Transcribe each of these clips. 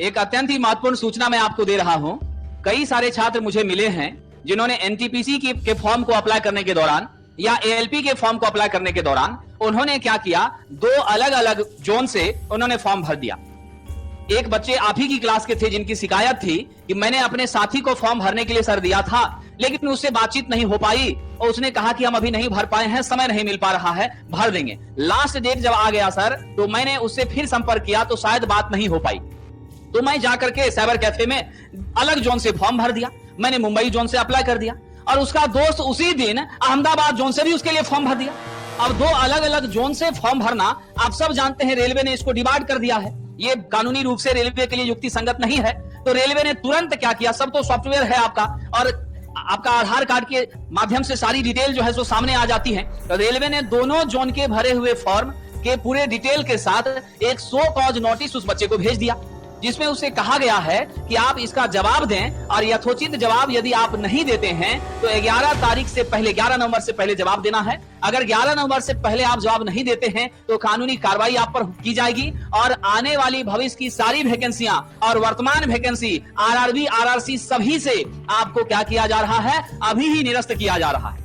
एक अत्यंत ही महत्वपूर्ण सूचना मैं आपको दे रहा हूं। कई सारे छात्र मुझे मिले हैं जिन्होंने एनटीपीसी के फॉर्म को अप्लाई करने के दौरान या एएलपी के फॉर्म को अप्लाई करने के दौरान उन्होंने क्या किया, दो अलग अलग जोन से उन्होंने फॉर्म भर दिया। एक बच्चे आप ही की क्लास के थे जिनकी शिकायत थी कि मैंने अपने साथी को फॉर्म भरने के लिए सर दिया था, लेकिन उससे बातचीत नहीं हो पाई और उसने कहा कि हम अभी नहीं भर पाए हैं, समय नहीं मिल पा रहा है, भर देंगे। लास्ट डेट जब आ गया सर, तो मैंने उससे फिर संपर्क किया तो शायद बात नहीं हो पाई, तो मैं जाकर के साइबर कैफे में अलग जोन से फॉर्म भर दिया। मैंने मुंबई जोन से अप्लाई कर दिया और उसका दोस्त उसी दिन अहमदाबाद जोन से भी उसके लिए फॉर्म भर दिया। अब दो अलग अलग जोन से फॉर्म भरना, आप सब जानते हैं रेलवे ने इसको डिवाइड कर दिया है। ये कानूनी रूप से रेलवे के लिए युक्ति संगत नहीं है। तो रेलवे ने तुरंत क्या किया, सब तो सॉफ्टवेयर है आपका और आपका आधार कार्ड के माध्यम से सारी डिटेल जो है सो सामने आ जाती है। तो रेलवे ने दोनों जोन के भरे हुए फॉर्म के पूरे डिटेल के साथ एक सो कॉज नोटिस उस बच्चे को भेज दिया, जिसमें उसे कहा गया है कि आप इसका जवाब दें और यथोचित जवाब यदि आप नहीं देते हैं तो 11 तारीख से पहले, 11 नवंबर से पहले जवाब देना है। अगर 11 नवंबर से पहले आप जवाब नहीं देते हैं तो कानूनी कार्रवाई आप पर की जाएगी और आने वाली भविष्य की सारी वैकेंसियां और वर्तमान वैकेंसी आरआरबी, आरआरसी सभी से आपको क्या किया जा रहा है, अभी ही निरस्त किया जा रहा है।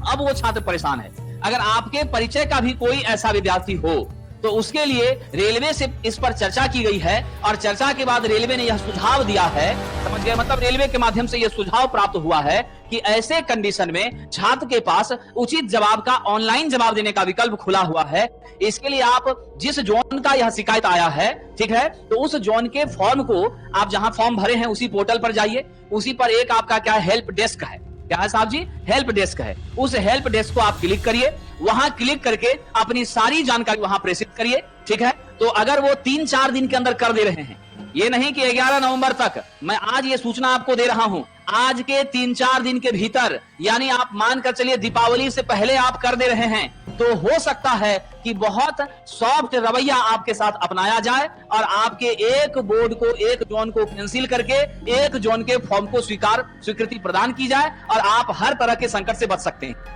अब वो छात्र परेशान है। अगर आपके परिचय का भी कोई ऐसा विद्यार्थी हो तो उसके लिए रेलवे से इस पर चर्चा की गई है और चर्चा के बाद रेलवे ने यह सुझाव दिया है, समझ गए, मतलब रेलवे के माध्यम से यह सुझाव प्राप्त हुआ है कि ऐसे कंडीशन में छात्र के पास उचित जवाब का ऑनलाइन जवाब देने का विकल्प खुला हुआ है। इसके लिए आप जिस जोन का यह शिकायत आया है, ठीक है, तो उस जोन के फॉर्म को आप जहां फॉर्म भरे हैं उसी पोर्टल पर जाइए। उसी पर एक आपका क्या हेल्प डेस्क है, क्या है साहब जी, हेल्प डेस्क है। उस हेल्प डेस्क को आप क्लिक करिए, वहां क्लिक करके अपनी सारी जानकारी वहां प्रेषित करिए, ठीक है। तो अगर वो 3-4 दिन के अंदर कर दे रहे हैं, ये नहीं कि 11 नवंबर तक, मैं आज ये सूचना आपको दे रहा हूं, आज के 3-4 दिन के भीतर, यानी आप मानकर चलिए दीपावली से पहले आप कर दे रहे हैं, तो हो सकता है कि बहुत सॉफ्ट रवैया आपके साथ अपनाया जाए और आपके एक बोर्ड को, एक जोन को कैंसिल करके एक जोन के फॉर्म को स्वीकृति प्रदान की जाए और आप हर तरह के संकट से बच सकते हैं।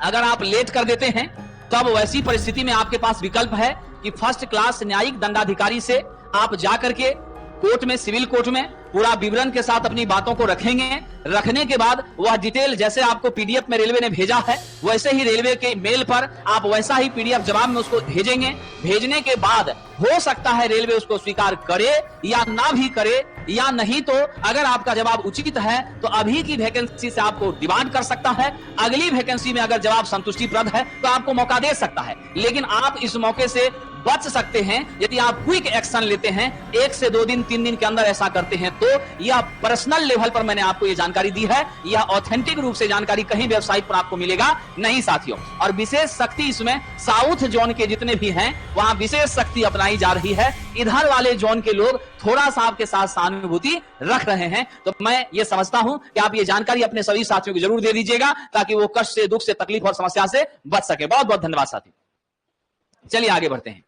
अगर आप लेट कर देते हैं तब वैसी परिस्थिति में आपके पास विकल्प है कि फर्स्ट क्लास न्यायिक दंडाधिकारी से आप जाकर के कोर्ट में, सिविल कोर्ट में पूरा विवरण के साथ अपनी बातों को रखेंगे। रखने के बाद वह डिटेल जैसे आपको पीडीएफ में रेलवे ने भेजा है, वैसे ही रेलवे के मेल पर आप वैसा ही पीडीएफ जवाब में उसको भेजेंगे। भेजने के बाद हो सकता है रेलवे उसको स्वीकार करे या ना भी करे, या नहीं तो अगर आपका जवाब उचित है तो अभी की वैकेंसी से आपको डिमांड कर सकता है। अगली वैकेंसी में अगर जवाब संतुष्टिप्रद है तो आपको मौका दे सकता है। लेकिन आप इस मौके से बच सकते हैं यदि आप क्विक एक्शन लेते हैं, 1 से 2 दिन 3 दिन के अंदर ऐसा करते हैं। तो यह पर्सनल लेवल पर मैंने आपको यह जानकारी दी है, यह ऑथेंटिक रूप से जानकारी कहीं वेबसाइट पर आपको मिलेगा नहीं साथियों। और विशेष शक्ति इसमें साउथ जोन के जितने भी हैं वहां विशेष शक्ति अपनाई जा रही है। इधर वाले जोन के लोग थोड़ा सा आपके साथ सहानुभूति रख रहे हैं। तो मैं ये समझता हूं कि आप ये जानकारी अपने सभी साथियों को जरूर दे दीजिएगा ताकि वो कष्ट से, दुख से, तकलीफ और समस्या से बच सके। बहुत बहुत धन्यवाद साथी। चलिए आगे बढ़ते हैं।